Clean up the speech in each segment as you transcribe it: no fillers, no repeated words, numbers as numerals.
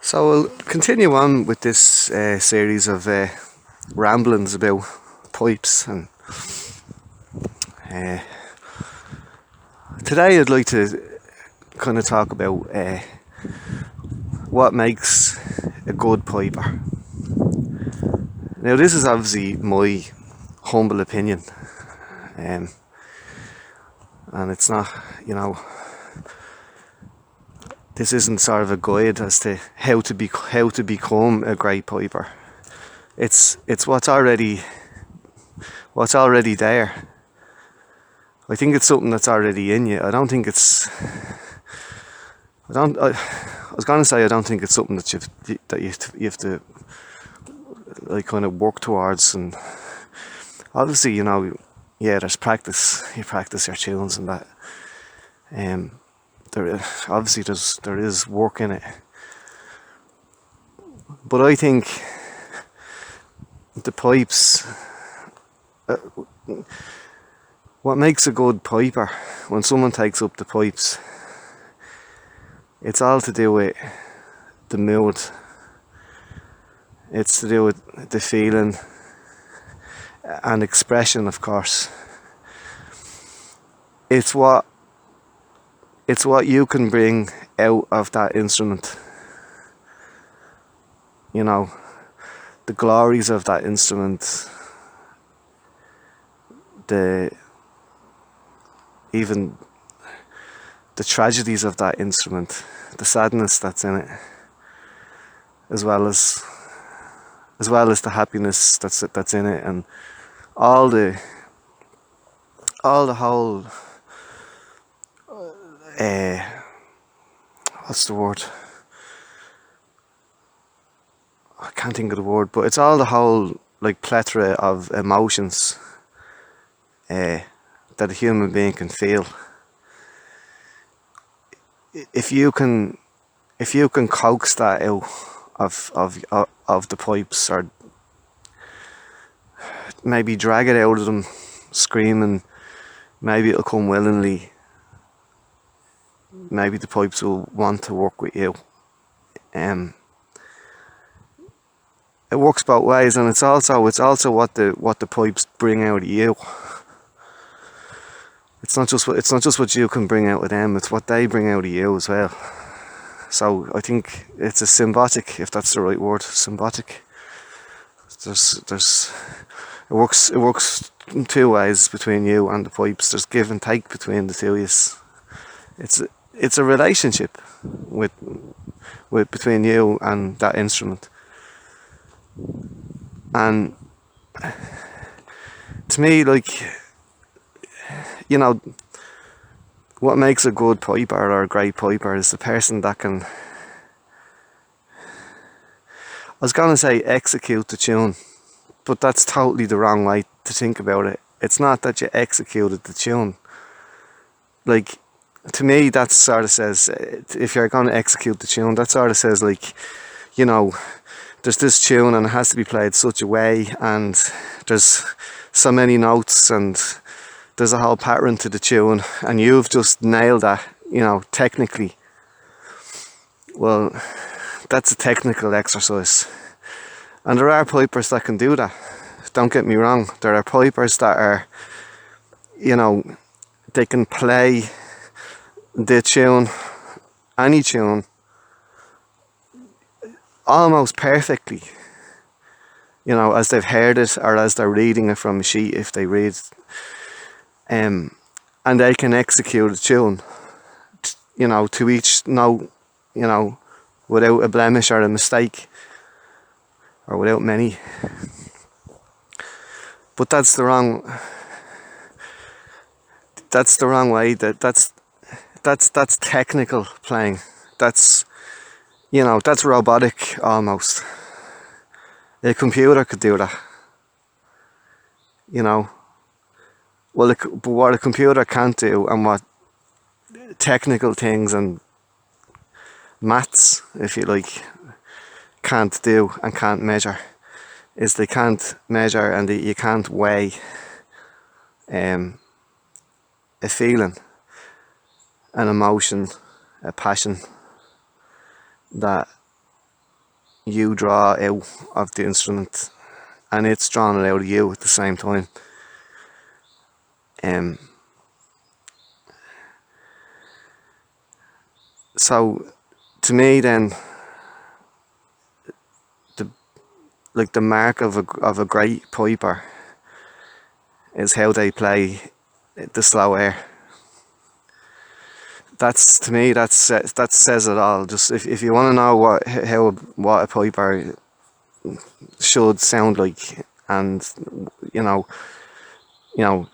So we'll continue on with this series of ramblings about pipes, and uh, today I'd like to kind of talk about what makes a good piper. Now, this is obviously my humble opinion, um, and it's not, this isn't sort of a guide as to how to become a great piper. It's what's already there. I think it's something that's already in you. I don't think it's. I don't. I was gonna say I don't think it's something that you have to like kind of work towards. And obviously, yeah, there's practice. You practice your tunes and that. There obviously there is work in it, but I think the pipes. What makes a good piper, when someone takes up the pipes, it's all to do with the mood. It's to do with the feeling and expression, of course. It's what you can bring out of that instrument. The glories of that instrument, the even the tragedies of that instrument, the sadness that's in it, as well as the happiness that's in it, and all the whole what's the word? I can't think of the word, but it's all the whole like plethora of emotions that a human being can feel. If you can coax that out of the pipes, or maybe drag it out of them screaming, maybe it'll come willingly. Maybe the pipes will want to work with you. It works both ways, and it's also what the pipes bring out of you. It's not just what you can bring out of them, it's what they bring out of you as well. So I think it's a symbiotic, if that's the right word, symbiotic. It works in two ways between you and the pipes. There's give and take between the two of you. It's a relationship with between you and that instrument. And to me, like, what makes a good piper or a great piper is the person that can, I was gonna say execute the tune, but that's totally the wrong way to think about it. It's not that you executed the tune. Like, to me, that sort of says, if you're gonna execute the tune, that sort of says, like, there's this tune and it has to be played such a way, and there's so many notes, and there's a whole pattern to the tune, and you've just nailed that, technically. Well, that's a technical exercise. And there are pipers that can do that. Don't get me wrong. There are pipers that are, they can play the tune, any tune, almost perfectly. As they've heard it, or as they're reading it from a sheet, if they read. And they can execute a tune, to each note, without a blemish or a mistake, or without many. But that's the wrong way. That's technical playing. That's robotic almost. A computer could do that. Well, but what a computer can't do, and what technical things and maths, if you like, can't do and can't measure, is they can't measure, and you can't weigh a feeling, an emotion, a passion that you draw out of the instrument, and it's drawing it out of you at the same time. Um, so to me, then, the the mark of a great piper is how they play the slow air. That's, to me, that says it all. Just if you want to know what a piper should sound like, and you know you know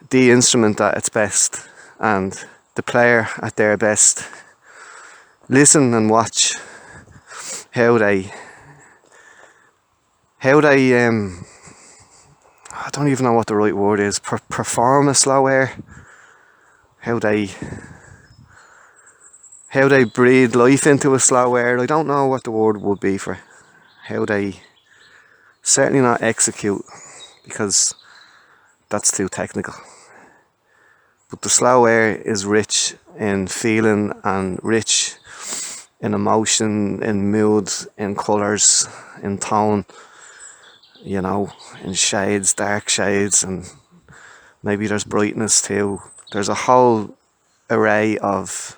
the instrument at its best and the player at their best, listen and watch how they I don't even know what the right word is, perform a slow air, how they breathe life into a slow air. I don't know what the word would be for how they, certainly not execute, because that's too technical. But the slow air is rich in feeling and rich in emotion, in mood, in colours, in tone, in shades, dark shades, and maybe there's brightness too. There's a whole array of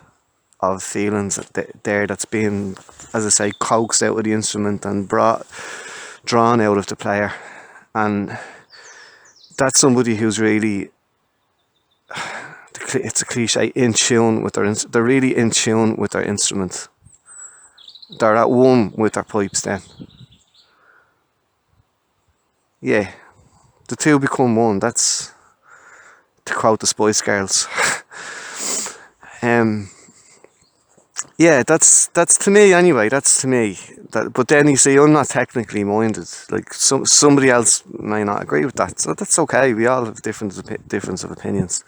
feelings there that's being, as I say, coaxed out of the instrument and drawn out of the player. And that's somebody who's really, it's a cliche, in tune with they're really in tune with their instrument. They're at one with their pipes then. Yeah, the two become one. That's, to quote the Spice Girls. Yeah, that's to me anyway. That's to me. But then you see, I'm not technically minded. Like somebody else may not agree with that, so that's okay. We all have difference of opinions.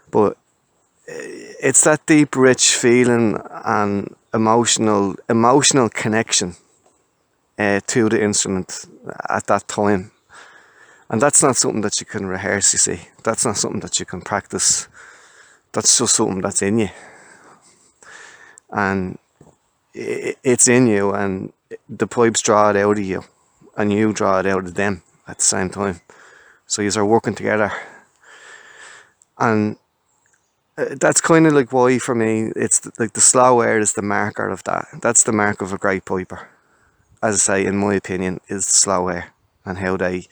But it's that deep, rich feeling and emotional connection to the instrument at that time, and that's not something that you can rehearse. You see, that's not something that you can practice. That's just something that's in you, and it's in you, and the pipes draw it out of you, and you draw it out of them at the same time. So you are working together, and that's kind of like why, for me, it's like the slow air is the marker of that. That's the mark of a great piper, as I say, in my opinion, is the slow air, and how they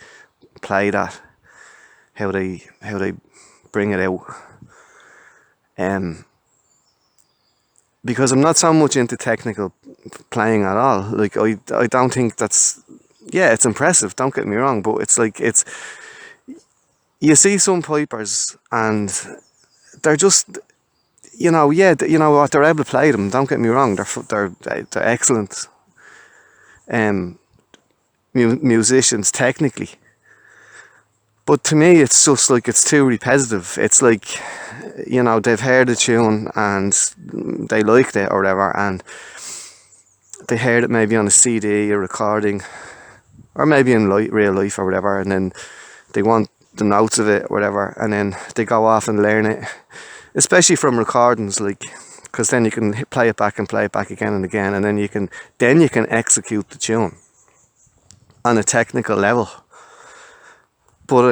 play that, how they bring it out. Because I'm not so much into technical playing at all. Like I don't think that's, yeah, it's impressive, don't get me wrong, but it's like, you see some pipers and they're just, yeah, what, they're able to play them, don't get me wrong, they're excellent musicians technically. But to me, it's just like, it's too repetitive. It's like, they've heard a tune and they liked it or whatever, and they heard it maybe on a CD, a recording, or maybe in real life or whatever, and then they want the notes of it or whatever, and then they go off and learn it, especially from recordings, like, because then you can play it back again and again, and then you can execute the tune on a technical level. But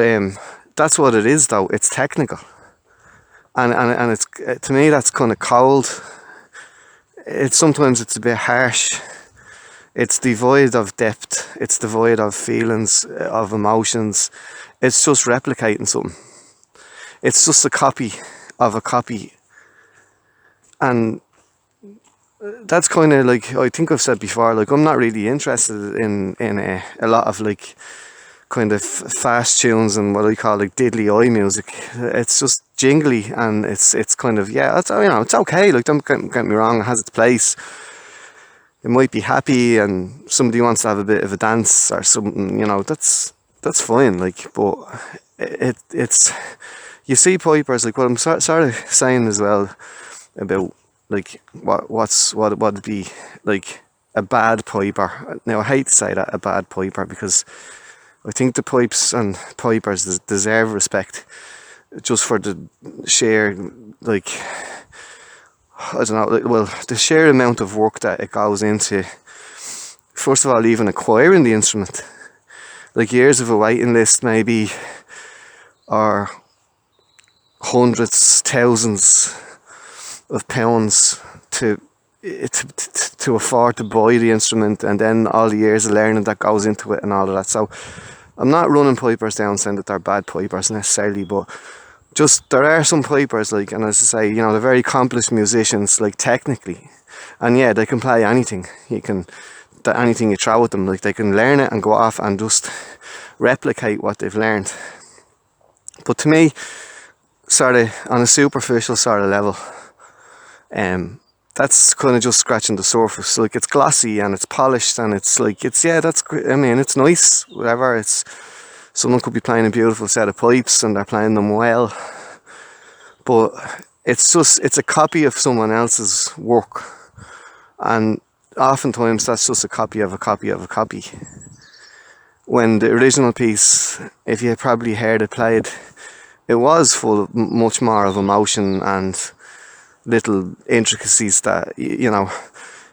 that's what it is, though. It's technical, and it's, to me, that's kind of cold. Sometimes it's a bit harsh. It's devoid of depth. It's devoid of feelings, of emotions. It's just replicating something. It's just a copy of a copy, and that's kind of like, I think I've said before, like, I'm not really interested in a lot of like kind of fast tunes and what I call like diddly eye music. It's just jingly, and it's kind of, yeah, it's, it's okay, like, don't get me wrong, it has its place. It might be happy and somebody wants to have a bit of a dance or something, that's fine, like, but it's you see pipers, like, what I'm sort of saying as well about, like, what would be like a bad piper. Now, I hate to say that, a bad piper, because I think the pipes and pipers deserve respect, just for the sheer, like, I don't know, well, the sheer amount of work that it goes into, first of all, even acquiring the instrument. Like years of a waiting list, maybe, or hundreds, thousands of pounds to afford to buy the instrument, and then all the years of learning that goes into it and all of that. So I'm not running pipers down saying that they're bad pipers necessarily, but just there are some pipers, like, and as I say, you know, they're very accomplished musicians, like, technically, and yeah, they can play anything. Anything you throw at them, like, they can learn it and go off and just replicate what they've learned. But to me, sort of on a superficial sort of level, that's kind of just scratching the surface. Like, it's glossy and it's polished and it's like, that's great. I mean, it's nice, whatever. It's, someone could be playing a beautiful set of pipes and they're playing them well, but it's a copy of someone else's work, and oftentimes that's just a copy of a copy of a copy. When the original piece, if you probably heard it played, it was full of much more of emotion and little intricacies that, you know,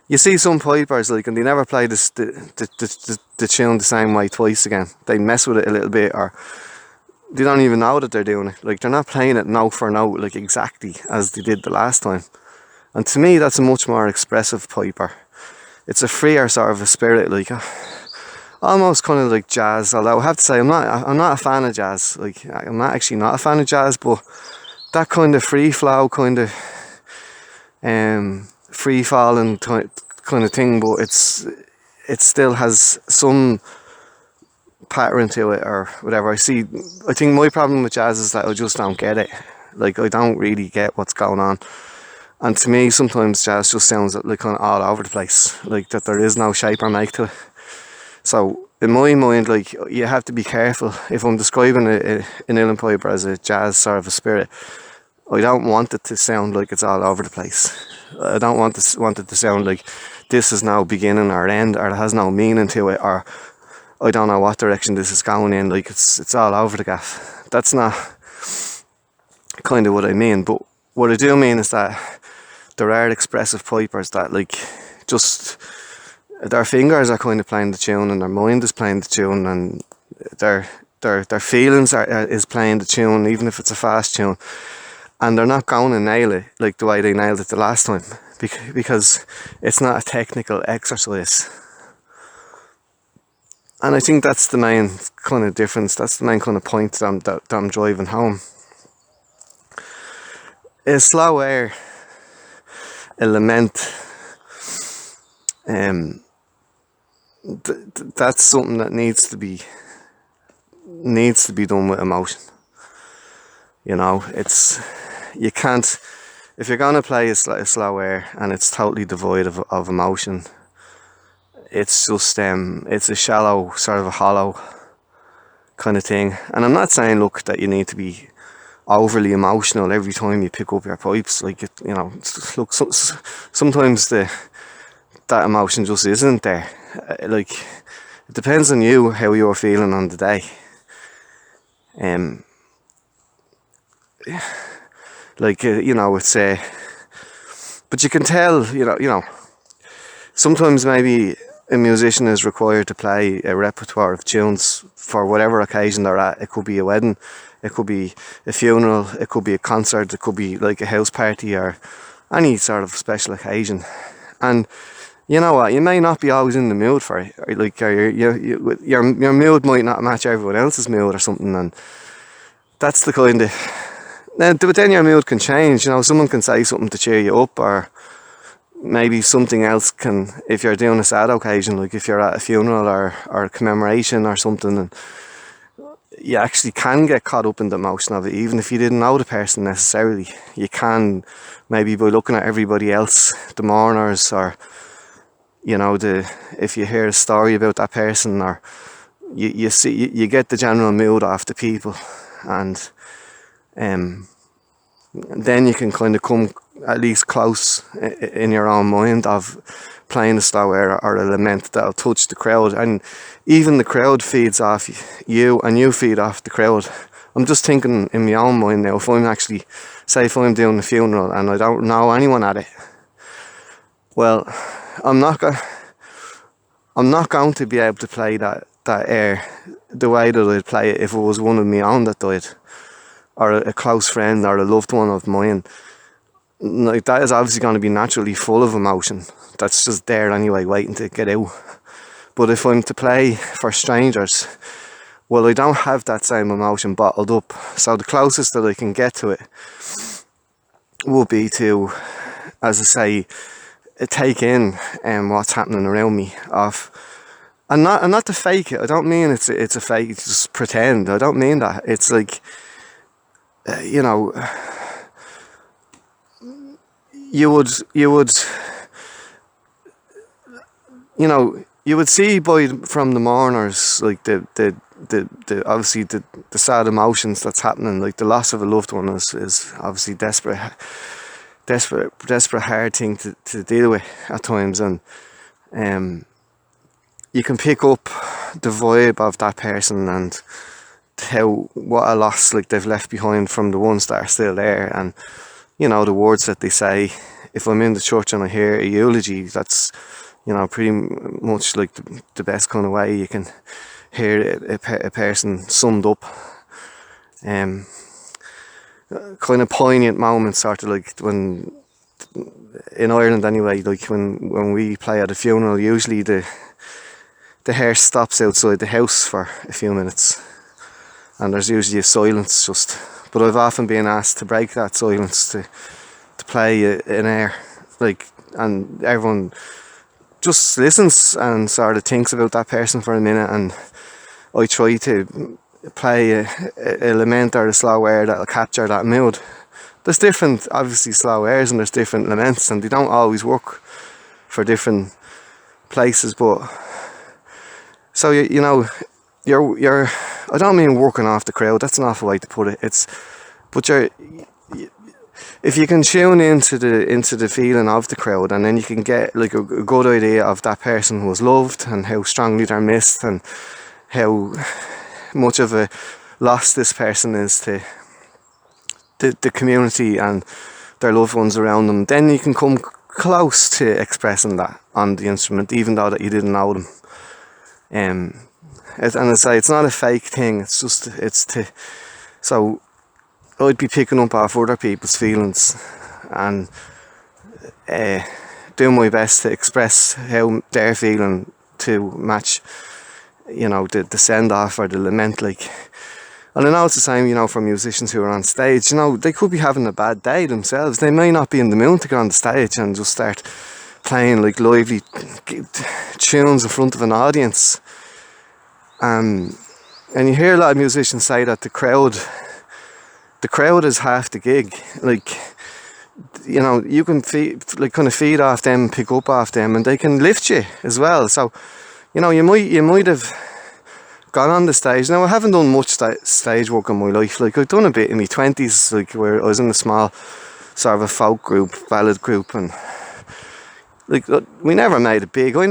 you see some pipers, like, and they never play the tune the same way twice again. They mess with it a little bit, or they don't even know that they're doing it. Like, they're not playing it note for note, like, exactly as they did the last time. And to me, that's a much more expressive piper. It's a freer sort of a spirit, like, almost kind of like jazz. Although I have to say, I'm not a fan of jazz. Like, I'm not a fan of jazz, but that kind of free flow, kind of free falling kind of thing, but it still has some pattern to it or whatever. I think my problem with jazz is that I just don't get it. Like, I don't really get what's going on. And to me, sometimes jazz just sounds like kind of all over the place, like that there is no shape or make to it. So in my mind, like, you have to be careful. If I'm describing an uilleann piper as a jazz sort of a spirit, I don't want it to sound like it's all over the place. I don't want it to sound like this is now beginning or end, or it has no meaning to it, or I don't know what direction this is going in. Like, it's all over the gaff. That's not kind of what I mean. But what I do mean is that there are expressive pipers that, like, just their fingers are kind of playing the tune and their mind is playing the tune, and their feelings is playing the tune, even if it's a fast tune. And they're not going to nail it like the way they nailed it the last time, because it's not a technical exercise. And I think that's the main kind of difference. That's the main kind of point that I'm driving home. A slow air, a lament, that's something that needs to be done with emotion. You know, you can't, if you're gonna play a slow air and it's totally devoid of emotion, it's just it's a shallow, sort of a hollow kind of thing. And I'm not saying, look, that you need to be overly emotional every time you pick up your pipes. Like, you know, look, sometimes that emotion just isn't there. Like, it depends on you, how you're feeling on the day. You know, it's but you can tell, you know, sometimes maybe a musician is required to play a repertoire of tunes for whatever occasion they're at. It could be a wedding, it could be a funeral, it could be a concert, it could be like a house party or any sort of special occasion. And you know what, you may not be always in the mood for it, or like your mood might not match everyone else's mood or something, and that's the kind of, but then your mood can change. You know, someone can say something to cheer you up, or maybe something else can, if you're doing a sad occasion, like if you're at a funeral or a commemoration or something, and you actually can get caught up in the emotion of it, even if you didn't know the person necessarily. You can, maybe by looking at everybody else, the mourners, or, you know, if you hear a story about that person, or you see, you get the general mood off the people, and then you can kind of come at least close in your own mind of playing a slow air or a lament that'll touch the crowd, and even the crowd feeds off you and you feed off the crowd I'm just thinking in my own mind now, if I'm doing a funeral and I don't know anyone at it, well, I'm not going to be able to play that air the way that I'd play it if it was one of my own that died, or a close friend or a loved one of mine. Like, that is obviously going to be naturally full of emotion. That's just there anyway, waiting to get out. But if I'm to play for strangers, well, I don't have that same emotion bottled up. So the closest that I can get to it will be to, as I say, take in what's happening around me, and not to fake it. I don't mean it's a fake, just pretend. I don't mean that. It's like, you know, you would see from the mourners, like the obviously the sad emotions that's happening. Like, the loss of a loved one is obviously desperate hard thing to deal with at times, and you can pick up the vibe of that person and what a loss like they've left behind from the ones that are still there. And the words that they say, if I'm in the church and I hear a eulogy, that's pretty much like the best kind of way you can hear a person summed up. Kind of poignant moments, sort of like when, in Ireland anyway, like when we play at a funeral, usually the hearse stops outside the house for a few minutes, and there's usually a silence just. But I've often been asked to break that silence to play an air, like, and everyone just listens and sort of thinks about that person for a minute, and I try to play a lament or a slow air that'll capture that mood. There's different, obviously, slow airs, and there's different laments, and they don't always work for different places. But so you're I don't mean working off the crowd. That's an awful way to put it. But if you can tune into the feeling of the crowd, and then you can get like a good idea of that person who was loved and how strongly they're missed and how much of a loss this person is to the community and their loved ones around them, then you can come close to expressing that on the instrument, even though that you didn't know them. And I say, it's not a fake thing. So I'd be picking up off other people's feelings and doing my best to express how they're feeling to match, the send off or the lament, like. And I know it's the same, for musicians who are on stage. They could be having a bad day themselves. They may not be in the mood to get on the stage and just start playing like lively tunes in front of an audience. And you hear a lot of musicians say that the crowd is half the gig. Like, you can feed off them, pick up off them, and they can lift you as well. So, you might have gone on the stage. Now, I haven't done much stage work in my life. Like, I've done a bit in my 20s, like, where I was in a small sort of a folk group, ballad group, and like, we never made it big. I'm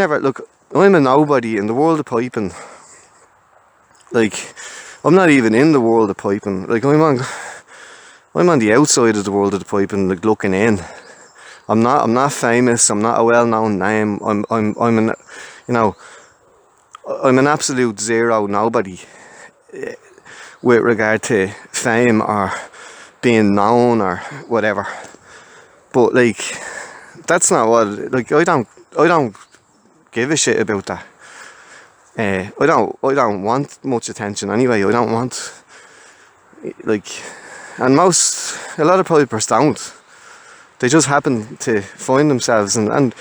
a nobody in the world of piping. Like, I'm not even in the world of piping. Like, I'm on the outside of the world of the piping, like, looking in. I'm not famous. I'm not a well-known name. I'm an absolute zero, nobody with regard to fame or being known or whatever. But like, that's not what. Like, I don't give a shit about that. I don't want much attention anyway. I don't want, like, and a lot of pipers don't. They just happen to find themselves, and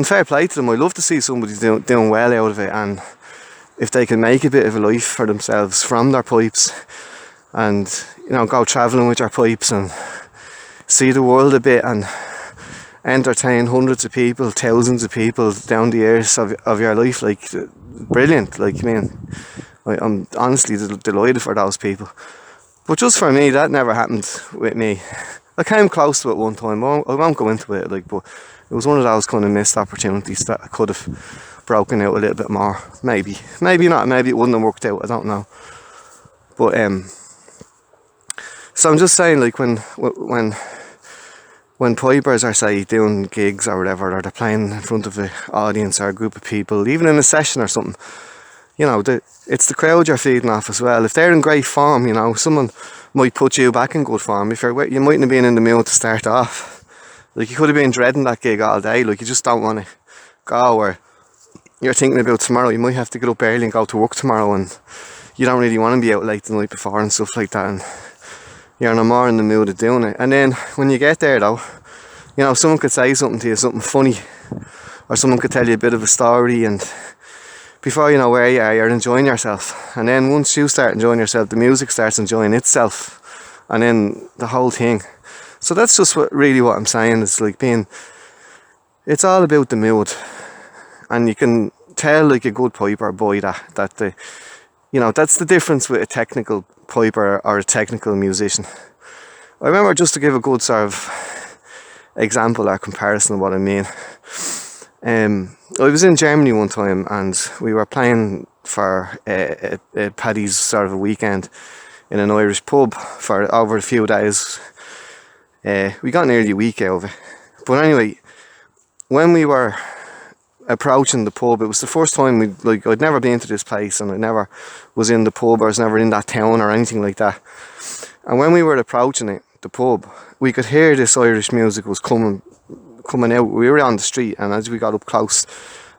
fair play to them. I love to see somebody doing well out of it, and if they can make a bit of a life for themselves from their pipes, and go travelling with their pipes and see the world a bit and entertain hundreds of people, thousands of people down the years of your life, like, brilliant. Like, I'm honestly delighted for those people. But just for me, that never happened with me. I came close to it one time. I won't go into it, like, but it was one of those kind of missed opportunities that I could have broken out a little bit more. Maybe not. Maybe it wouldn't have worked out. I don't know. But So I'm just saying, like when pipers are, say, doing gigs or whatever, or they're playing in front of an audience or a group of people, even in a session or something, you know, it's the crowd you're feeding off as well. If they're in great form, you know, someone might put you back in good form. If you mightn't have been in the mood to start off. Like, you could have been dreading that gig all day. Like, you just don't want to go, or you're thinking about tomorrow. You might have to get up early and go to work tomorrow, and you don't really want to be out late the night before and stuff like that, and you're no more in the mood of doing it. And then when you get there, though, you know, someone could say something to you, something funny, or someone could tell you a bit of a story, and before you know where you are, you're enjoying yourself. And then once you start enjoying yourself, the music starts enjoying itself, and then the whole thing. So that's just what I'm saying. It's like it's all about the mood, and you can tell, like, a good piper by that the, you know, that's the difference with a technical piper or a technical musician. I remember, just to give a good sort of example or comparison of what I mean. I was in Germany one time, and we were playing for a Paddy's sort of a weekend in an Irish pub for over a few days. We got nearly a week out of it. But anyway, when we were approaching the pub, it was the first time I'd never been to this place, and I never was in the pub, or I was never in that town or anything like that. And when we were approaching it, the pub, we could hear this Irish music was coming out. We were on the street, and as we got up close,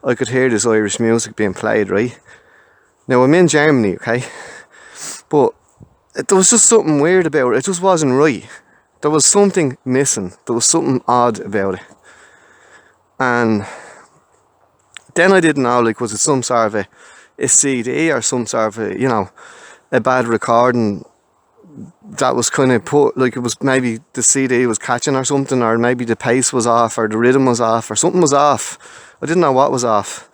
I could hear this Irish music being played, right? Now, I'm in Germany, okay? But there was just something weird about it. It just wasn't right. There was something missing. There was something odd about it. And then I didn't know, like, was it some sort of a CD or some sort of a, you know, a bad recording that was kind of put, like, it was maybe the CD was catching or something, or maybe the pace was off, or the rhythm was off, or something was off. I didn't know what was off.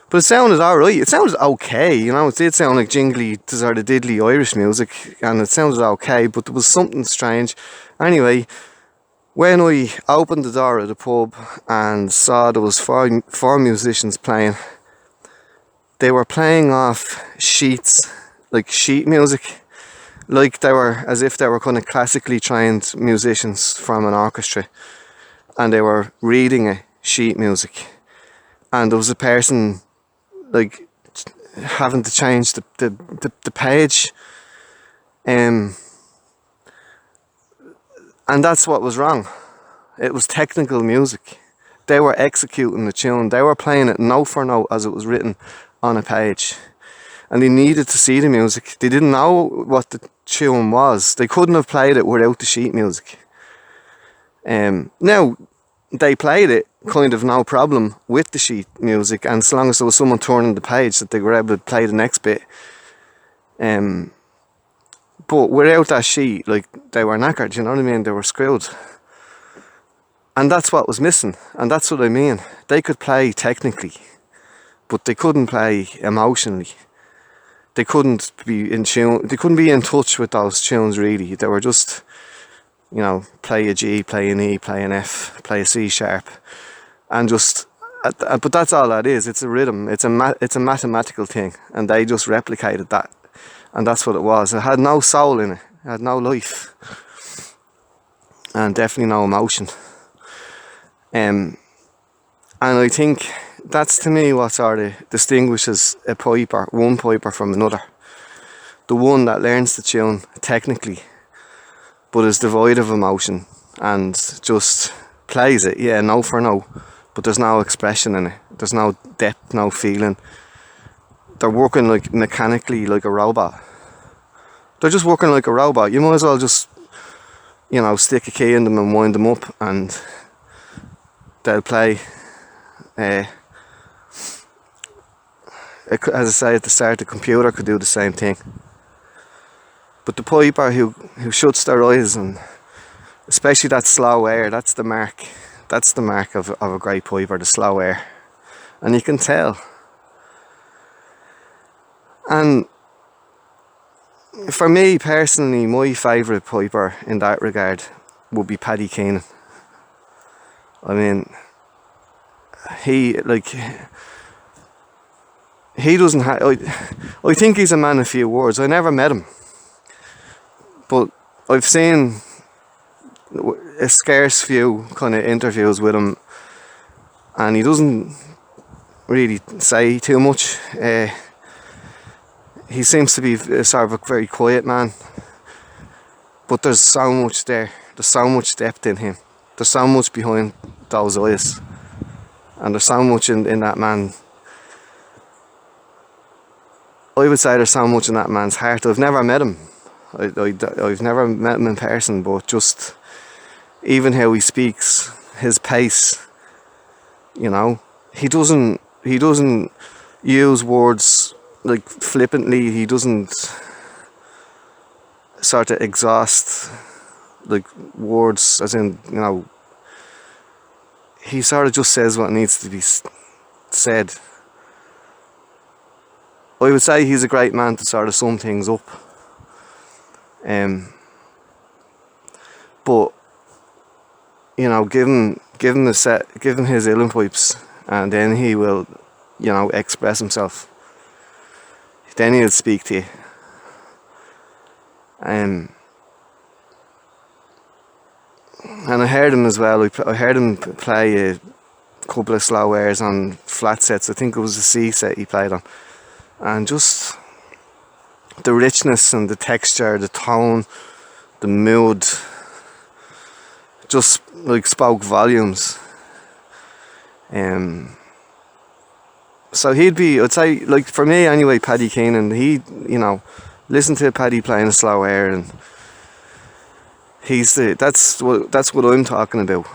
But it sounded alright. It sounded okay, you know. It did sound like jingly, sort of diddly Irish music, and it sounded okay, but there was something strange. Anyway, when I opened the door of the pub and saw there was four musicians playing, they were playing off sheets, like sheet music, like they were, as if they were kind of classically trained musicians from an orchestra, and they were reading a sheet music, and there was a person, like, having to change the page, and that's what was wrong. It was technical music. They were executing the tune. They were playing it note for note as it was written on a page. And they needed to see the music. They didn't know what the tune was. They couldn't have played it without the sheet music. Now, they played it kind of no problem with the sheet music, and so long as there was someone turning the page, that they were able to play the next bit. But without that sheet, like, they were knackered, you know what I mean? They were screwed. And that's what was missing, and that's what I mean. They could play technically, but they couldn't play emotionally. They couldn't be in tune. They couldn't be in touch with those tunes, really. They were just, you know, play a G, play an E, play an F, play a C sharp, and just. But that's all that is. It's a rhythm. It's a mathematical thing, and they just replicated that, and that's what it was. It had no soul in it. It had no life, and definitely no emotion. And I think that's, to me, what sort of distinguishes one piper from another. The one that learns the tune technically, but is devoid of emotion and just plays it, yeah, note for note, but there's no expression in it. There's no depth, no feeling. They're working like mechanically, like a robot. They're just working like a robot. You might as well just, you know, stick a key in them and wind them up, and they'll play. As I say at the start, the computer could do the same thing. But the piper who shuts their eyes, and especially that slow air, that's the mark. That's the mark of a great piper, the slow air. And you can tell. And for me personally, my favourite piper in that regard would be Paddy Keenan. I mean, he doesn't have. I think he's a man of few words. I never met him, but I've seen a scarce few kind of interviews with him, and he doesn't really say too much. He seems to be a sort of a very quiet man, but there's so much there. There's so much depth in him. There's so much behind those eyes, and there's so much in that man. I would say there's so much in that man's heart. I've never met him. I've never met him in person, but just even how he speaks, his pace, you know, he doesn't use words like flippantly. He doesn't sort of exhaust like words, as in, you know, he sort of just says what needs to be said. I would say he's a great man to sort of sum things up. But you know, give him his uilleann pipes, and then he will, you know, express himself. Then he'll speak to you. And I heard him as well. I heard him play a couple of slow airs on flat sets. I think it was a C set he played on, and just the richness and the texture, the tone, the mood, just like spoke volumes. So he'd be, I'd say, like for me anyway, Paddy Keenan, he, you know, listen to Paddy playing a slow air, and that's what I'm talking about.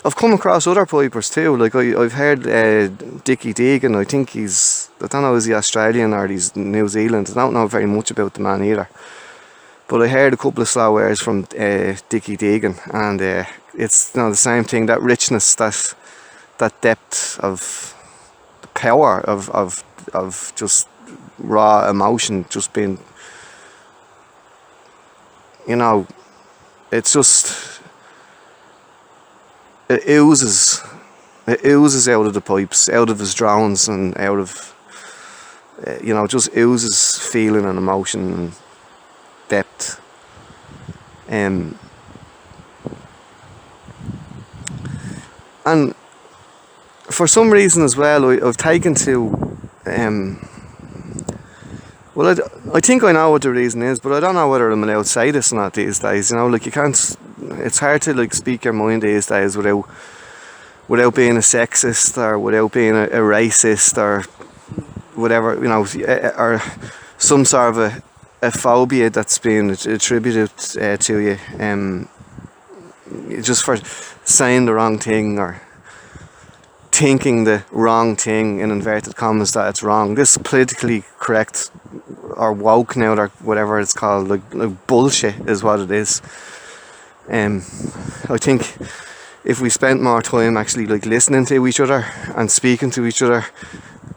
I've come across other pipers too. Like I've heard Dickie Deegan. I think I don't know, is he Australian or he's New Zealand. I don't know very much about the man either. But I heard a couple of slow airs from Dickie Deegan, and it's, you know, the same thing. That richness, that depth of the power of just raw emotion, just being, you know, it's just. It oozes out of the pipes, out of his drones, and out of, you know, just oozes feeling and emotion and depth. And for some reason as well, I've taken to, well, I think I know what the reason is, but I don't know whether I'm allowed to say this or not these days. You know, like you can't. It's hard to like speak your mind these days without being a sexist, or without being a racist, or whatever, you know, or some sort of a phobia that's being attributed to you, just for saying the wrong thing or thinking the wrong thing, in inverted commas, that it's wrong. This politically correct or woke now, or whatever it's called, like bullshit is what it is. I think if we spent more time actually like listening to each other and speaking to each other,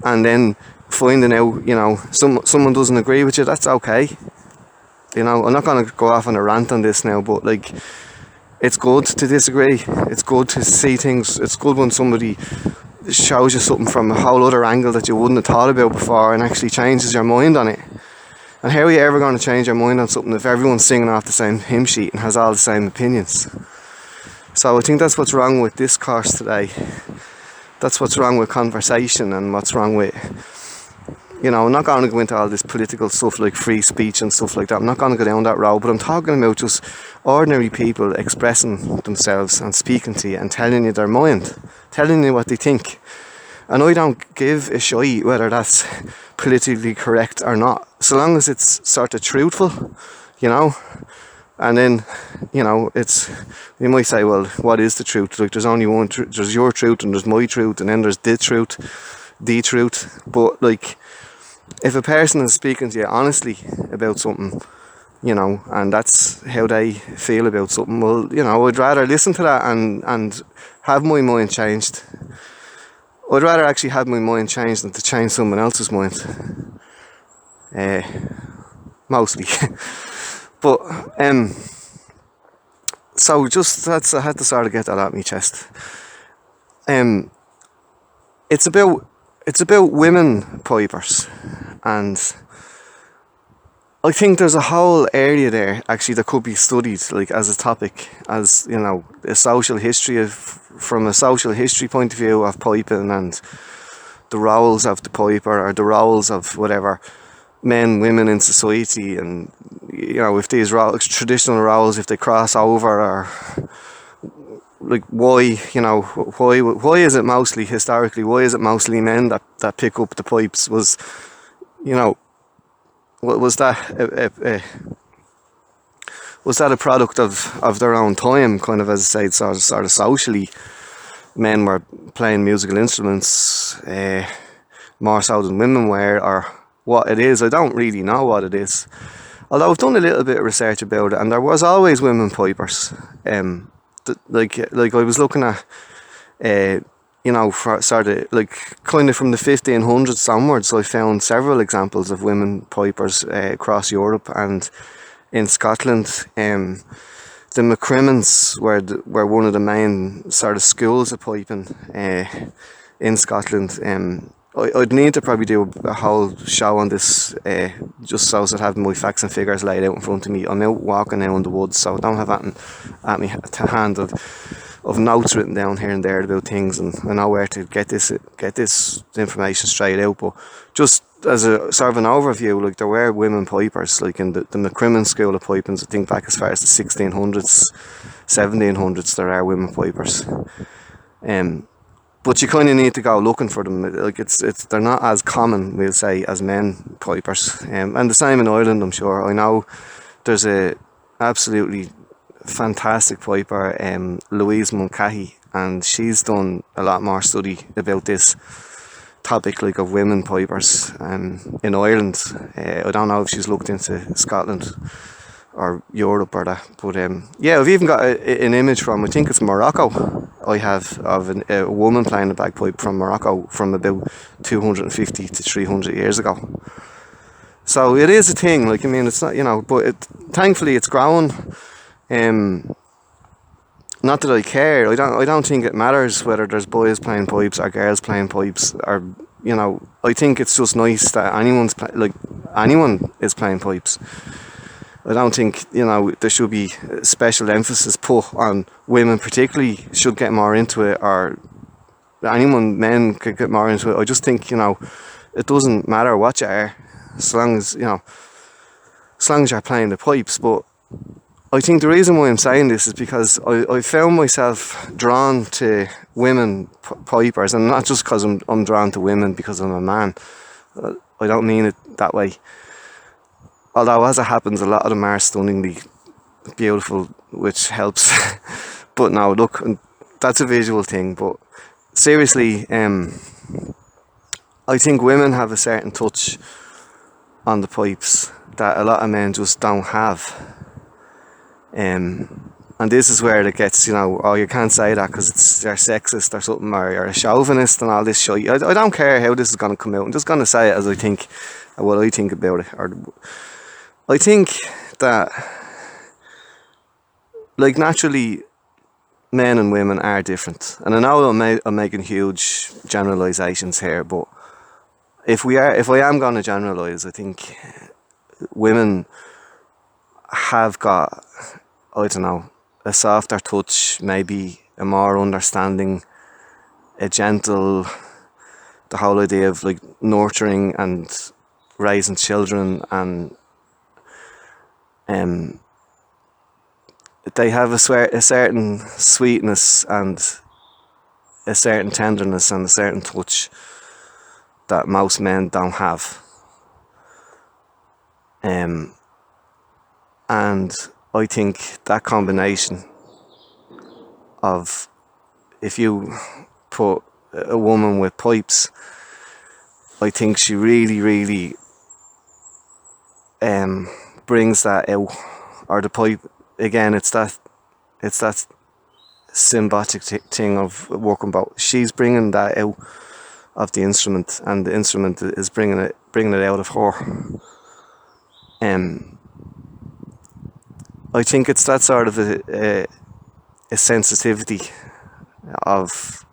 and then finding out, you know, someone doesn't agree with you, that's okay. You know, I'm not going to go off on a rant on this now, but like, it's good to disagree. It's good to see things. It's good when somebody shows you something from a whole other angle that you wouldn't have thought about before, and actually changes your mind on it. And how are you ever going to change your mind on something if everyone's singing off the same hymn sheet and has all the same opinions? So I think that's what's wrong with discourse today. That's what's wrong with conversation, and what's wrong with, you know, I'm not going to go into all this political stuff like free speech and stuff like that. I'm not going to go down that road, but I'm talking about just ordinary people expressing themselves and speaking to you and telling you their mind, telling you what they think. And I don't give a shite whether that's politically correct or not, so long as it's sort of truthful, you know. And then, you know, it's, you might say, well, what is the truth? Like, there's only one truth. There's your truth, and there's my truth, and then there's the truth. But like, if a person is speaking to you honestly about something, you know, and that's how they feel about something, well, you know, I'd rather listen to that and have my mind changed. I'd rather actually have my mind changed than to change someone else's mind. Mostly. But, so just, I had to sort of get that out of my chest. It's about women pipers, and I think there's a whole area there actually that could be studied, like as a topic, as you know, from a social history point of view of piping and the roles of the piper, or the roles of whatever men, women in society, and you know, if these roles, traditional roles, if they cross over, or like why, you know, why is it mostly historically, why is it mostly men that pick up the pipes? Was, you know, was that was that a product of their own time, kind of, as I say, sort of socially, men were playing musical instruments more so than women were, or what it is? I don't really know what it is. Although I've done a little bit of research about it, and there was always women pipers. Like I was looking at, you know, for sort of like kind of from the 1500s onwards, I found several examples of women pipers across Europe and in Scotland. The McCrimmons were one of the main sort of schools of piping in Scotland. I'd need to probably do a whole show on this, just so I have my facts and figures laid out in front of me. I'm out walking now in the woods, so I don't have anything at me to hand of notes written down here and there about things, and I know where to get this information straight out. But just as a sort of an overview, like there were women pipers, like in the McCrimmon School of Piping. I think back as far as the 1600s, 1700s, there are women pipers. But you kind of need to go looking for them. Like they're not as common, we'll say, as men pipers. And the same in Ireland, I'm sure. I know there's a absolutely fantastic piper, Louise Mulcahy, and she's done a lot more study about this topic, like of women pipers in Ireland. I don't know if she's looked into Scotland or Europe or that, but yeah, I've even got an image from, I think it's Morocco, I have, of a woman playing the bagpipe from Morocco from about 250 to 300 years ago. So it is a thing, like, I mean, it's not, you know, but thankfully it's growing. Not that I care. I don't think it matters whether there's boys playing pipes or girls playing pipes, or, you know, I think it's just nice that anyone is playing pipes. I don't think, you know, there should be special emphasis put on women particularly should get more into it, or men could get more into it. I just think, you know, it doesn't matter what you are, as long as you're playing the pipes. But I think the reason why I'm saying this is because I found myself drawn to women pipers, and not just because I'm drawn to women because I'm a man. I don't mean it that way. Although, as it happens, a lot of them are stunningly beautiful, which helps. But no, look, that's a visual thing. But seriously, I think women have a certain touch on the pipes that a lot of men just don't have. And this is where it gets, you know, oh, you can't say that because you're sexist or something, or you're a chauvinist and all this shit. I don't care how this is going to come out. I'm just going to say it as I think, what I think about it. Or I think that, like, naturally, men and women are different. And I know I'm making huge generalisations here, but if I am going to generalise, I think women have got, I don't know, a softer touch, maybe a more understanding, a gentle, the whole idea of like nurturing and raising children, and they have a certain sweetness and a certain tenderness and a certain touch that most men don't have. And I think that combination of, if you put a woman with pipes, I think she really, really brings that out. Or the pipe, again, it's that symbiotic thing of working both. She's bringing that out of the instrument, and the instrument is bringing it out of her. I think it's that sort of a sensitivity of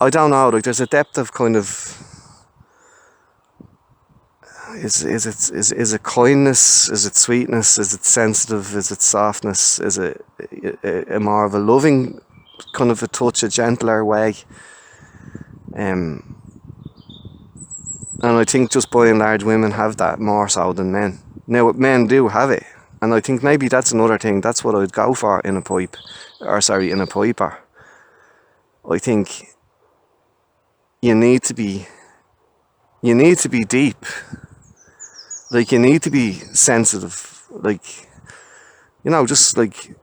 I don't know, like there's a depth of kind of is it kindness? Is it sweetness? Is it sensitive? Is it softness? Is it a more of a loving kind of a touch, a gentler way? Um, and I think just by and large, women have that more so than men. Now, men do have it, and I think maybe that's another thing. That's what I'd go for in a pipe, in a piper. I think you need to be deep. Like, you need to be sensitive. Like, just like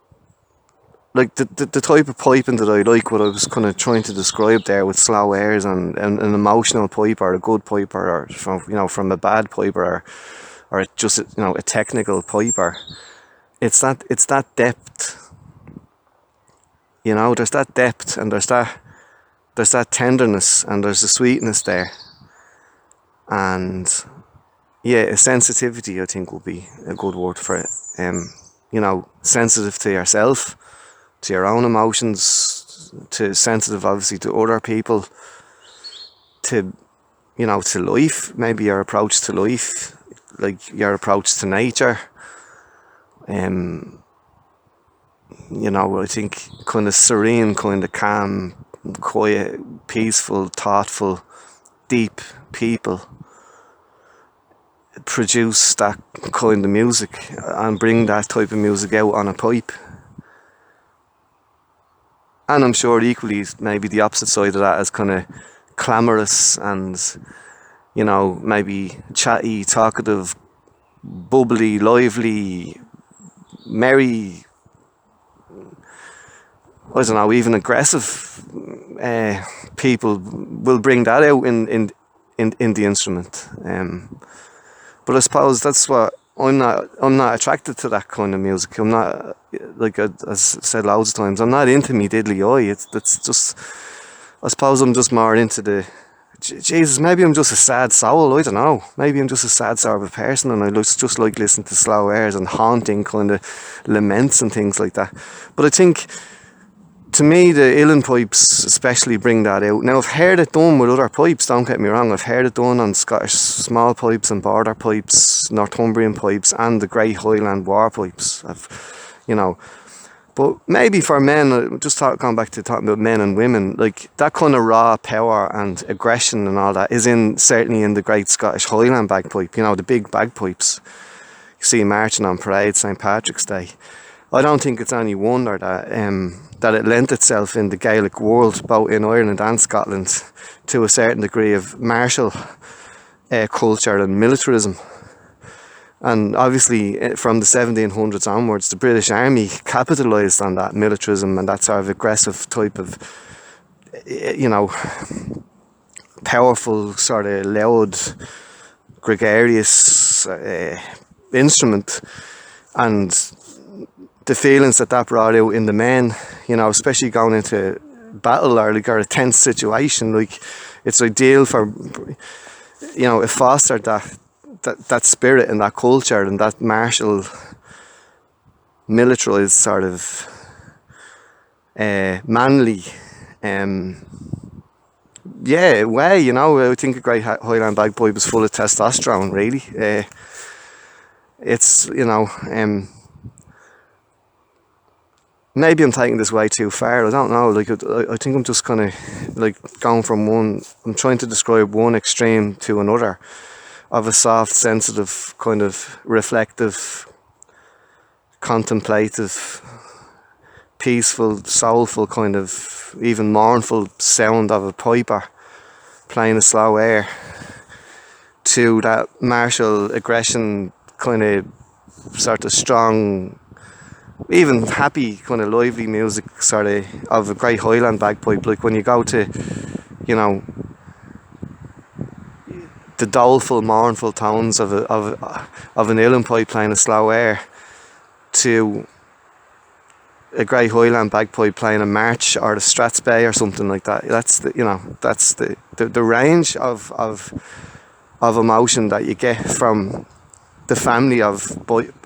the type of piping that I like, what I was kind of trying to describe there with slow airs and an emotional pipe or a good piper, or from a bad piper, or just a technical piper. It's that depth. There's that depth, and there's that tenderness, and there's the sweetness there, and yeah, a sensitivity I think will be a good word for it. Sensitive to yourself, to your own emotions, to sensitive obviously to other people, to to life, maybe your approach to life, like your approach to nature. I think kind of serene, kind of calm, quiet, peaceful, thoughtful, deep people produce that kind of music and bring that type of music out on a pipe. And I'm sure equally maybe the opposite side of that is kind of clamorous and maybe chatty, talkative, bubbly, lively, merry, I don't know, even aggressive people will bring that out in the instrument. But I suppose that's what I'm not attracted to, that kind of music. I'm not, like as I said loads of times, I'm not into me diddly eye. It's just, I suppose I'm just more into the, Jesus, maybe I'm just a sad soul, I don't know. Maybe I'm just a sad sort of a person, and I just like listening to slow airs and haunting kind of laments and things like that. But I think, to me, the uilleann pipes especially bring that out. Now, I've heard it done with other pipes, don't get me wrong. I've heard it done on Scottish small pipes and border pipes, Northumbrian pipes, and the Great Highland war pipes. But maybe for men, going back to talking about men and women, like that kind of raw power and aggression and all that is certainly in the Great Scottish Highland bagpipe. The big bagpipes you see marching on parade, St. Patrick's Day. I don't think it's any wonder that it lent itself in the Gaelic world, both in Ireland and Scotland, to a certain degree of martial culture and militarism. And obviously, from the 1700s onwards, the British Army capitalised on that militarism and that sort of aggressive type of, powerful, sort of loud, gregarious instrument. And the feelings that brought out in the men, especially going into battle or a tense situation, like it's ideal for, it fostered that spirit and that culture and that martial, militarized sort of manly, way. I think a great Highland bagpipe is full of testosterone. Really, it's maybe I'm taking this way too far. I don't know. Like I think I'm just kind of like going from one. I'm trying to describe one extreme to another, of a soft, sensitive, kind of reflective, contemplative, peaceful, soulful, kind of even mournful sound of a piper playing a slow air, to that martial aggression, kind of sort of strong, even happy, kind of lively music, sort of a great Highland bagpipe. Like when you go to, the doleful, mournful tones of an uilleann pipe playing a slow air, to a great Highland bagpipe playing a march or the Strathspey or something like that. That's the range of emotion that you get from the family of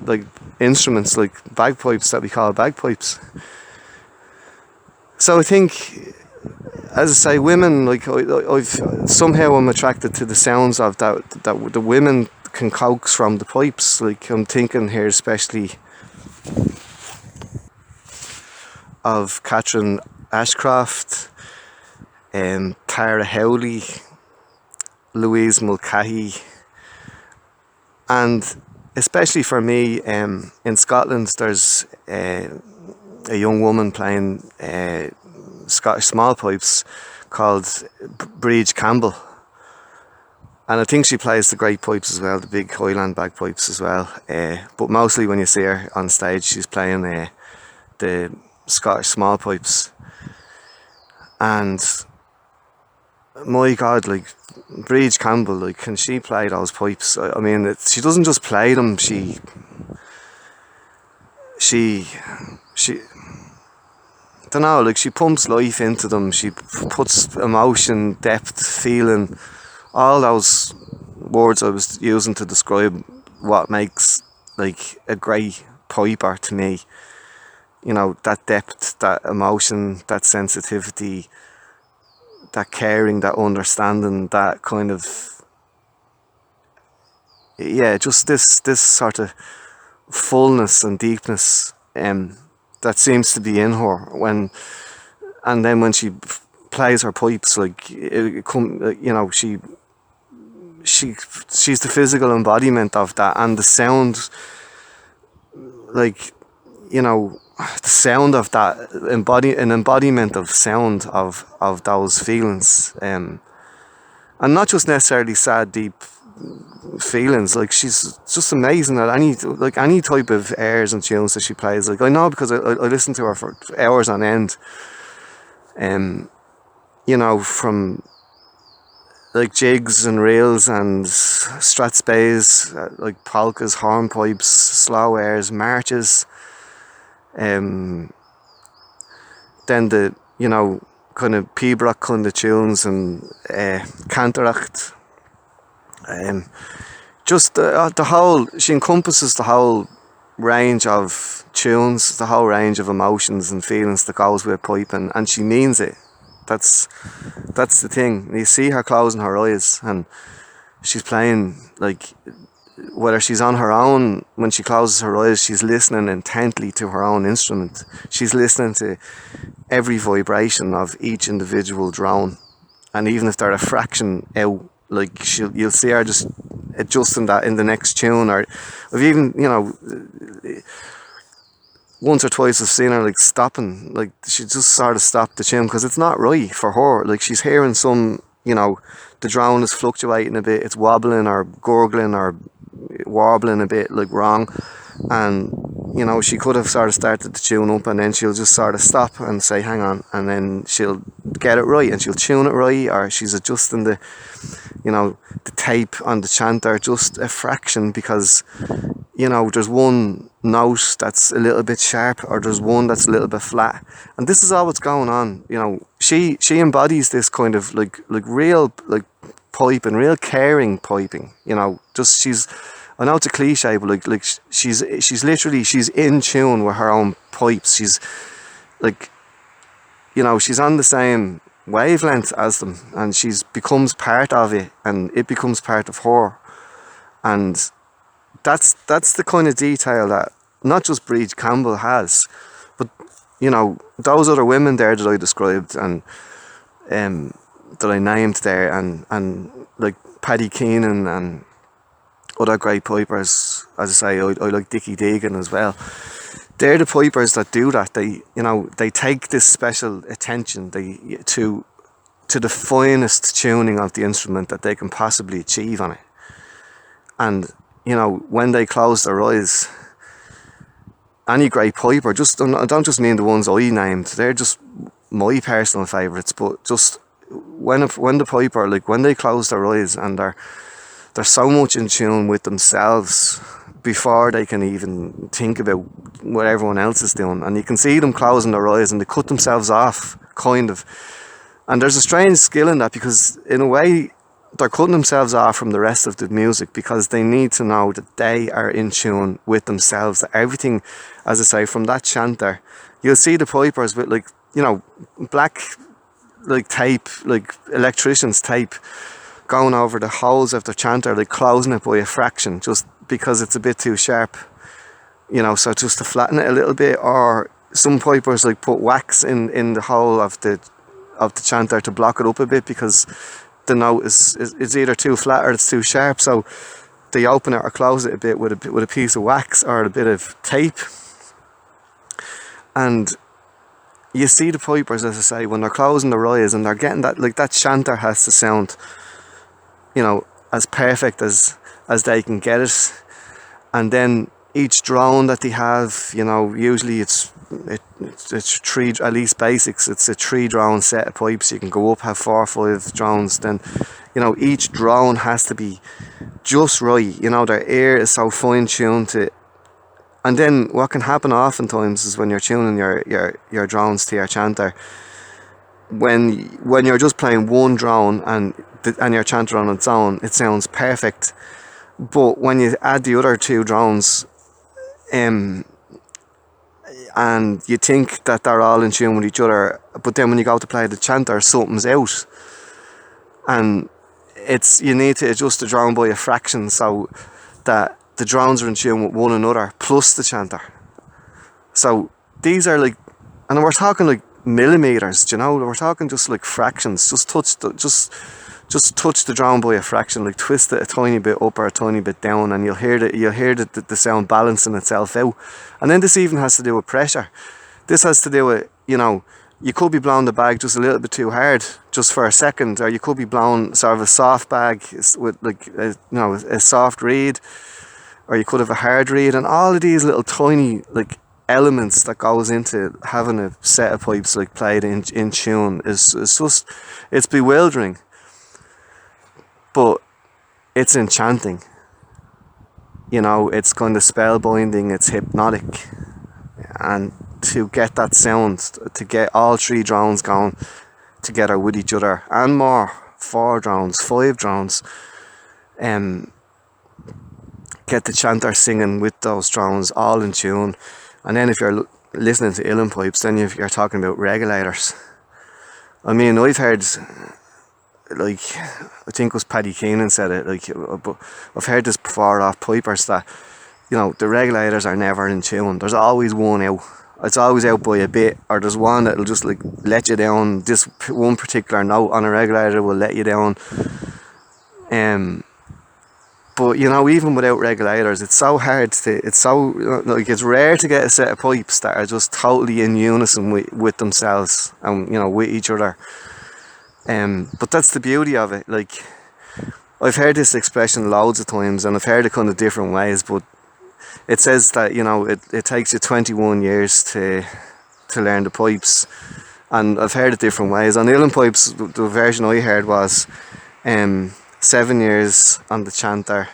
like instruments like bagpipes that we call bagpipes. So I think, as I say, women, like I'm attracted to the sounds of that the women concocts from the pipes. Like, I'm thinking here especially of Catherine Ashcroft, Tara Howley, Louise Mulcahy, and especially for me, in Scotland there's a young woman playing Scottish small pipes called Bríd Campbell, and I think she plays the great pipes as well, the big Highland bagpipes as well, but mostly when you see her on stage she's playing the Scottish small pipes. And my God, like, Bríd Campbell, like, can she play those pipes? I mean, she doesn't just play them, she don't know, like, she pumps life into them, she puts emotion, depth, feeling, all those words I was using to describe what makes, like, a great piper to me. You know, that depth, that emotion, that sensitivity, that caring, that understanding, that kind of, yeah, just this sort of fullness and deepness that seems to be in her and then when she plays her pipes, like, you know, she's the physical embodiment of that, and the sound, like, you know, the sound of that, an embodiment of sound of those feelings, and not just necessarily sad, deep feelings. Like, she's just amazing at any type of airs and tunes that she plays. Like, I know because I listen to her for hours on end. You know, from like jigs and reels and strathspeys, like polkas, hornpipes, slow airs, marches. Then the, you know, kind of pibroch kind of tunes and cantaracht. Just the whole, she encompasses the whole range of tunes, the whole range of emotions and feelings that goes with piping, and she means it. That's the thing. You see her closing her eyes and she's playing, like, whether she's on her own, when she closes her eyes, she's listening intently to her own instrument. She's listening to every vibration of each individual drone, and even if they're a fraction out, like, you'll see her just adjusting that in the next tune. Or I've even, you know, once or twice I've seen her, like, stopping, like, she just sort of stopped the tune because it's not right for her. Like, she's hearing some, you know, the drone is fluctuating a bit, it's wobbling or gurgling or warbling a bit, like, wrong, and, you know, she could have sort of started the tune up and then she'll just sort of stop and say hang on, and then she'll get it right and she'll tune it right, or she's adjusting the, you know, the tape on the chanter just a fraction because, you know, there's one note that's a little bit sharp or there's one that's a little bit flat, and this is all what's going on. You know, she embodies this kind of like real, like, piping, real caring piping. You know, just, she's, I know it's a cliche, but like she's literally, she's in tune with her own pipes. She's, like, you know, she's on the same wavelength as them, and she's becomes part of it, and it becomes part of her, and that's the kind of detail that not just Bríd Campbell has, but, you know, those other women there that I described and that I named there, and like Paddy Keenan and other great pipers. As I say, I like Dickie Deegan as well. They're the pipers that do that. They, you know, they take this special attention to the finest tuning of the instrument that they can possibly achieve on it. And, you know, when they close their eyes, any great piper, I don't just mean the ones I named, they're just my personal favourites, but just when the piper, like, when they close their eyes and they're so much in tune with themselves before they can even think about what everyone else is doing, and you can see them closing their eyes and they cut themselves off, kind of. And there's a strange skill in that, because in a way they're cutting themselves off from the rest of the music because they need to know that they are in tune with themselves, that everything, as I say, from that chanter, you'll see the pipers with, like, you know, black, like, tape, like electrician's tape, going over the holes of the chanter, like closing it by a fraction, just because it's a bit too sharp, so just to flatten it a little bit. Or some pipers like put wax in the hole of the chanter to block it up a bit, because the note is either too flat or it's too sharp, so they open it or close it a bit with a piece of wax or a bit of tape. And you see the pipers, as I say, when they're closing the rise and they're getting that, like, that chanter has to sound, as perfect as they can get it. And then each drone that they have, usually it's three, at least basics, it's a 3 drone set of pipes. You can go up, have 4 or 5 drones. Then, each drone has to be just right. Their ear is so fine tuned to. And then what can happen oftentimes is when you're tuning your drones to your chanter, when you're just playing one drone and your chanter on its own, it sounds perfect. But when you add the other 2 drones, and you think that they're all in tune with each other, but then when you go to play the chanter, something's out, and you need to adjust the drone by a fraction so that the drones are in tune with one another plus the chanter. So these are like, and we're talking like millimeters, we're talking just like fractions. Just touch the drone by a fraction, like twist it a tiny bit up or a tiny bit down, and you'll hear the sound balancing itself out. And then this even has to do with pressure. This has to do with, you could be blowing the bag just a little bit too hard, just for a second, or you could be blowing sort of a soft bag with like a soft reed, or you could have a hard reed, and all of these little tiny like elements that goes into having a set of pipes like played in tune is just, it's bewildering, but it's enchanting. It's kind of spellbinding, it's hypnotic, and to get that sound, to get all 3 drones going together with each other and more, 4 drones, 5 drones, get the chanter singing with those drones all in tune. And then if you're listening to uilleann pipes, then you're talking about regulators. I mean, I've heard, like, I think it was Paddy Keenan said it, like, but I've heard this before off pipers that, the regulators are never in tune. There's always one out. It's always out by a bit, or there's one that'll just like let you down. This one particular note on a regulator will let you down. But even without regulators, it's so hard it's rare to get a set of pipes that are just totally in unison with themselves and with each other. But that's the beauty of it. Like, I've heard this expression loads of times, and I've heard it kind of different ways, but it says that it takes you 21 years to learn the pipes, and I've heard it different ways. On uilleann pipes, the version I heard was 7 years on the chanter,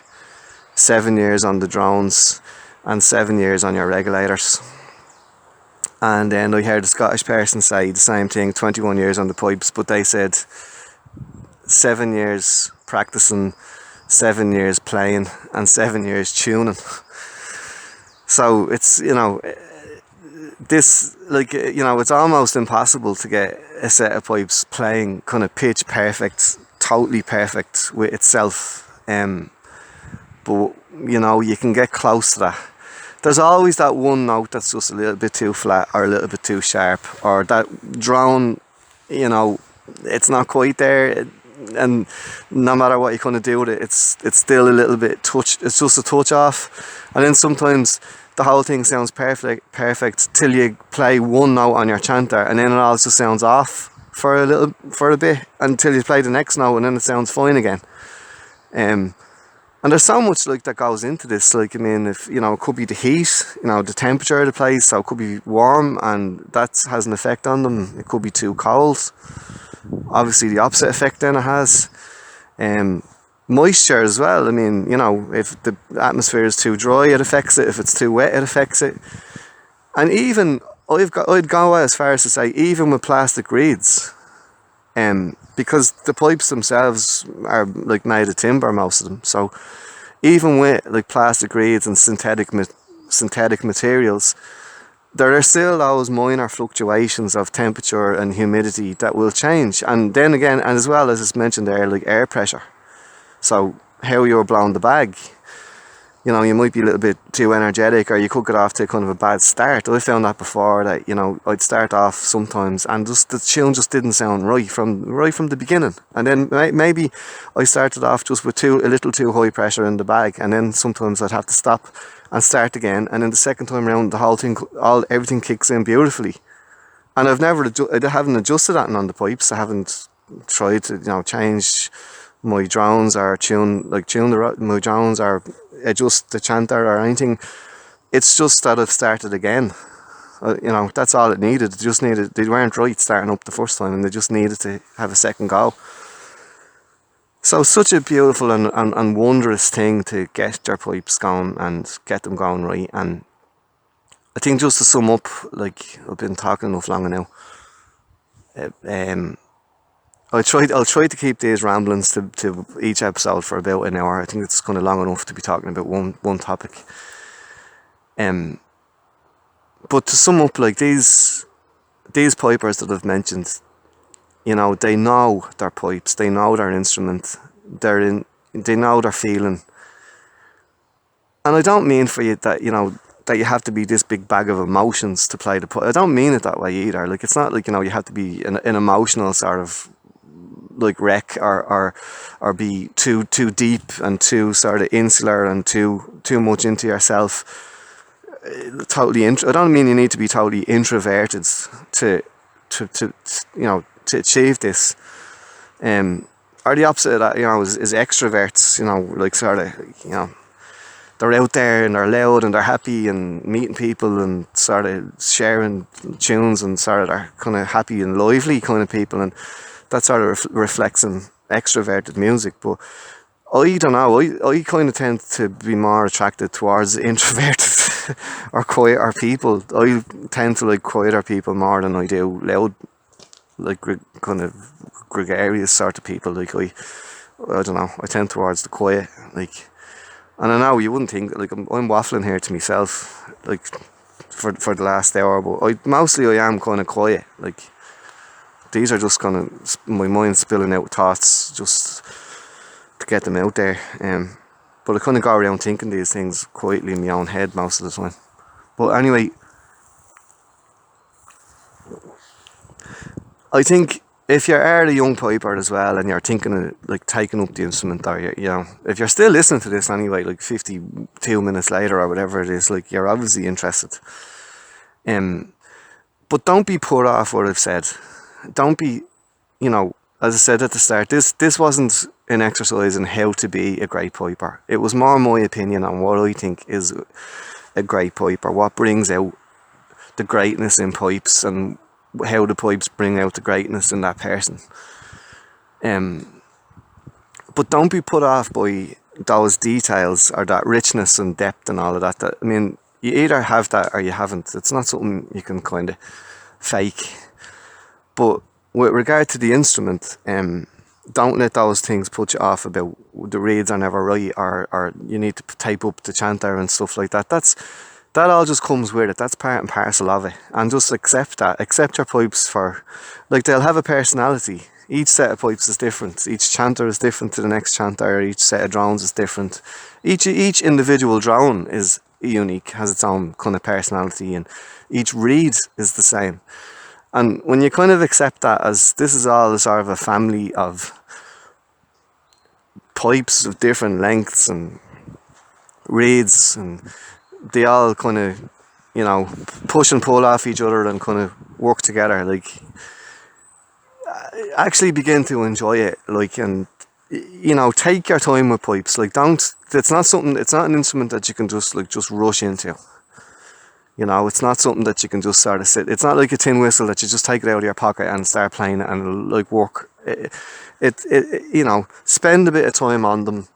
7 years on the drones, and 7 years on your regulators. And then I heard a Scottish person say the same thing, 21 years on the pipes, but they said 7 years practicing, 7 years playing, and 7 years tuning. So it's, this, like, it's almost impossible to get a set of pipes playing kind of pitch perfect, totally perfect with itself. But you can get close to that. There's always that one note that's just a little bit too flat or a little bit too sharp, or that drone, it's not quite there, and no matter what you kind of do with it, it's still a little bit it's just a touch off. And then sometimes the whole thing sounds perfect till you play one note on your chanter, and then it all just sounds off for a bit until you play the next note, and then it sounds fine again. And there's so much like that goes into this. Like, I mean, if it could be the heat, the temperature of the place, so it could be warm and that has an effect on them. It could be too cold. Obviously the opposite effect then it has. Moisture as well. I mean, if the atmosphere is too dry, it affects it. If it's too wet, it affects it. And even I'd go as far as to say, even with plastic reeds, because the pipes themselves are like made of timber, most of them. So even with like plastic reeds and synthetic materials, there are still those minor fluctuations of temperature and humidity that will change. And then again, and as well as it's mentioned there, like air pressure. So how you're blowing the bag, you know, you might be a little bit too energetic, or you could get off to kind of a bad start. I found that before, that, you know, I'd start off sometimes and just the tune just didn't sound right from the beginning. And then maybe I started off just with a little too high pressure in the bag, and then sometimes I'd have to stop and start again. And then the second time around, the whole thing, everything kicks in beautifully. And I haven't adjusted that on the pipes. I haven't tried to, you know, change my drones or my drones or adjust the chanter or anything. It's just that I've started again. You know, that's all it needed. They weren't right starting up the first time, and they just needed to have a second go. So such a beautiful and wondrous thing to get your pipes going and get them going right. And I think, just to sum up, like, I've been talking enough long now. I'll try to keep these ramblings to each episode for about an hour. I think it's kind of long enough to be talking about one topic. But to sum up, like, these pipers that I've mentioned, you know, they know their pipes, they know their instrument, they know their feeling. And I don't mean for you that, you know, that you have to be this big bag of emotions to play the pipe. I don't mean it that way either. Like, it's not like, you know, you have to be an emotional sort of like wreck, or be too deep and too sort of insular and too much into yourself. I don't mean you need to be totally introverted to you know, to achieve this. Or the opposite of that, you know, is extroverts. You know, like, sort of, you know, they're out there and they're loud and they're happy and meeting people and sort of sharing tunes, and sort of are kind of happy and lively kind of people, and that sort of reflects in extroverted music. But I don't know, I kind of tend to be more attracted towards introverted or quieter people. I tend to like quieter people more than I do loud, like, kind of gregarious sort of people. Like, I don't know, I tend towards the quiet, like. And I know you wouldn't think, like, I'm waffling here to myself, like, for the last hour, but I am kind of quiet. Like, these are just kind of my mind spilling out thoughts just to get them out there. But I kind of go around thinking these things quietly in my own head most of the time. But anyway, I think if you're a young piper as well, and you're thinking of, like, taking up the instrument, or you know, if you're still listening to this anyway, like 52 minutes later or whatever it is, like, you're obviously interested. But don't be put off what I've said. Don't be, you know, as I said at the start, this wasn't an exercise in how to be a great piper. It was more my opinion on what I think is a great piper, what brings out the greatness in pipes, and how the pipes bring out the greatness in that person. But don't be put off by those details or that richness and depth and all of that. I mean, you either have that or you haven't. It's not something you can kind of fake. But with regard to the instrument, don't let those things put you off about the reeds are never right, or you need to tape up the chanter and stuff like that. That all just comes with it. That's part and parcel of it. And just accept that. Accept your pipes for, like, they'll have a personality. Each set of pipes is different. Each chanter is different to the next chanter. Each set of drones is different. Each individual drone is unique, has its own kind of personality, and each reed is the same. And when you kind of accept that, as this is all sort of a family of pipes of different lengths and reeds, and they all kind of, you know, push and pull off each other and kind of work together, like, actually begin to enjoy it, like, and, you know, take your time with pipes. Like, it's not an instrument that you can just rush into. You know, it's not something that you can just sort of sit. It's not like a tin whistle that you just take it out of your pocket and start playing it and it'll, like, work. You know, spend a bit of time on them.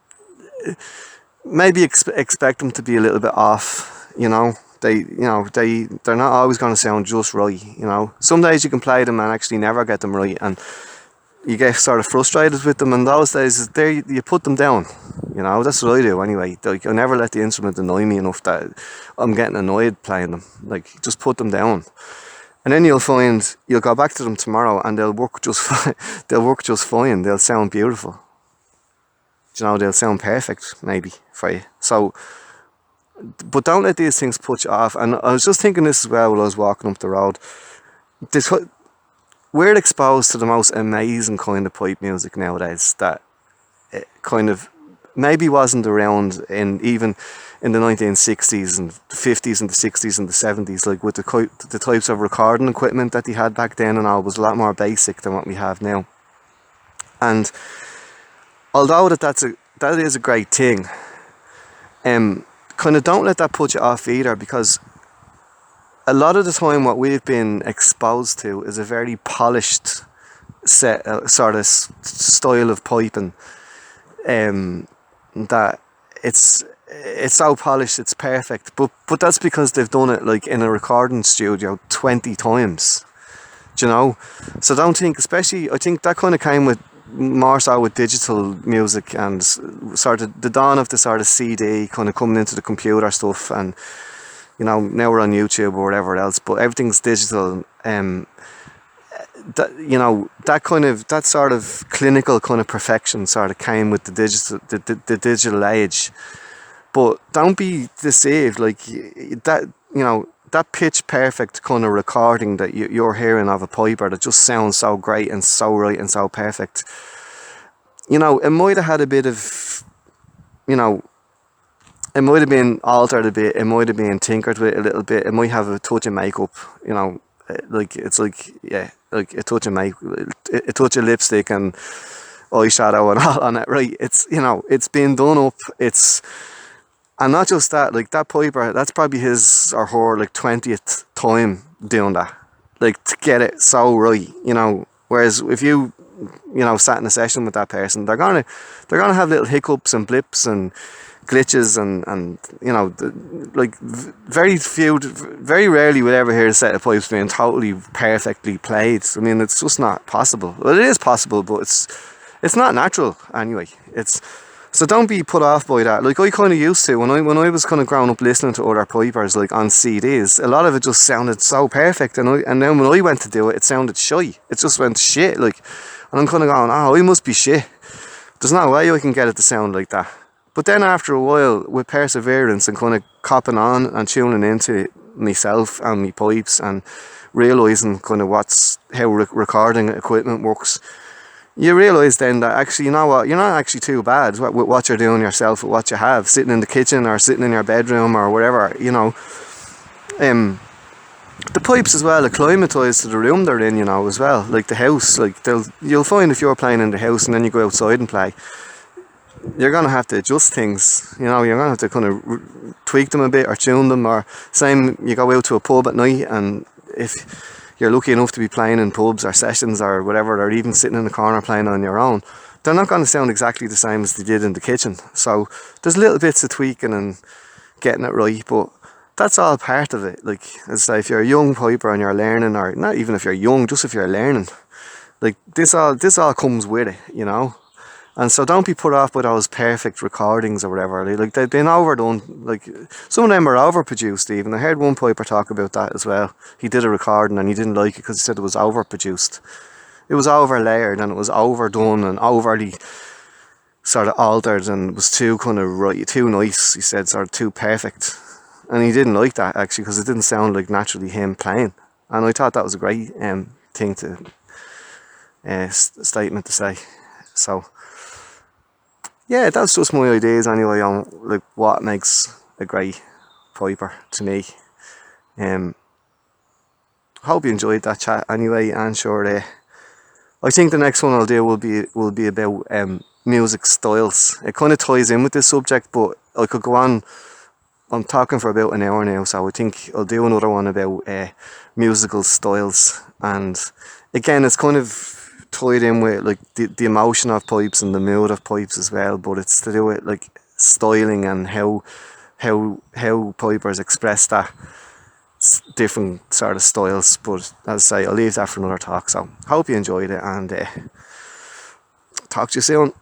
Maybe expect them to be a little bit off. You know, they're not always going to sound just right. You know, some days you can play them and actually never get them right, and you get sort of frustrated with them. And those days, you put them down. You know, that's what I do anyway. Like, I never let the instrument annoy me enough that I'm getting annoyed playing them. Like, just put them down, and then you'll find you'll go back to them tomorrow and they'll work just fine. They'll work just fine. They'll sound beautiful. You know, they'll sound perfect maybe for you. So, but don't let these things put you off. And I was just thinking this as well while I was walking up the road. This, we're exposed to the most amazing kind of pipe music nowadays that it kind of maybe wasn't around in even in the 1960s and the 50s and the 60s and the 70s, like with the types of recording equipment that they had back then and all was a lot more basic than what we have now. And although that is a great thing, kind of don't let that put you off either, because a lot of the time what we've been exposed to is a very polished set sort of style of piping, that it's so polished, it's perfect, but that's because they've done it like in a recording studio 20 times, do you know? So don't think, especially I think that kind of came with more so with digital music and sort of the dawn of the sort of CD kind of coming into the computer stuff, and you know, now we're on YouTube or whatever else, but everything's digital. That, you know, that sort of clinical kind of perfection sort of came with the digital age. But don't be deceived, like that, you know, that pitch perfect kind of recording that you're hearing of a piper that just sounds so great and so right and so perfect. You know, it might have had a bit of, you know, it might have been altered a bit, it might have been tinkered with a little bit, it might have a touch of makeup, you know, like it's like, yeah, like a touch of makeup, a touch of lipstick and eyeshadow and all on it, right? It's, you know, it's been done up, and not just that, like that piper, that's probably his or her like 20th time doing that, like to get it so right, you know. Whereas if you know, sat in a session with that person, they're gonna have little hiccups and blips and glitches and you know, like very rarely would ever hear a set of pipes being totally perfectly played. I mean, it's just not possible. Well, it is possible, but it's not natural anyway. So don't be put off by that. Like I kind of used to when I was kind of growing up listening to other pipers like on CDs. A lot of it just sounded so perfect, and then when I went to do it, it sounded shy. It just went shit. Like, and I'm kind of going, oh, I must be shit. There's no way I can get it to sound like that. But then after a while, with perseverance and kind of copping on and tuning into myself and my pipes and realising kind of how recording equipment works, you realise then that actually, you know what, you're not actually too bad with what you're doing yourself, with what you have, sitting in the kitchen or sitting in your bedroom or wherever, you know. The pipes as well acclimatise to the room they're in, you know, as well. Like the house, like you'll find if you're playing in the house and then you go outside and play, you're going to have to adjust things, you know, you're going to have to kind of tweak them a bit or tune them, or same, you go out to a pub at night and if you're lucky enough to be playing in pubs or sessions or whatever, or even sitting in the corner playing on your own, they're not going to sound exactly the same as they did in the kitchen. So there's little bits of tweaking and getting it right, but that's all part of it. Like, as I say, if you're a young piper and you're learning, or not even if you're young, just if you're learning, like this all comes with it, you know. And so don't be put off by those perfect recordings or whatever. Like they've been overdone. Like some of them are overproduced even. I heard one piper talk about that as well. He did a recording and he didn't like it because he said it was overproduced. It was overlayered and it was overdone and overly sort of altered, and it was too kind of right, too nice, he said, sort of too perfect. And he didn't like that actually because it didn't sound like naturally him playing. And I thought that was a great thing to statement to say. So yeah, that's just my ideas anyway on like what makes a great piper to me. Hope you enjoyed that chat anyway, and sure, I think the next one I'll do will be about music styles. It kind of ties in with this subject, but I could go on. I'm talking for about an hour now, so I think I'll do another one about musical styles. And again, it's kind of tied in with like the emotion of pipes and the mood of pipes as well, but it's to do with like styling and how pipers express that different sort of styles. But as I say, I'll leave that for another talk. So hope you enjoyed it, and talk to you soon.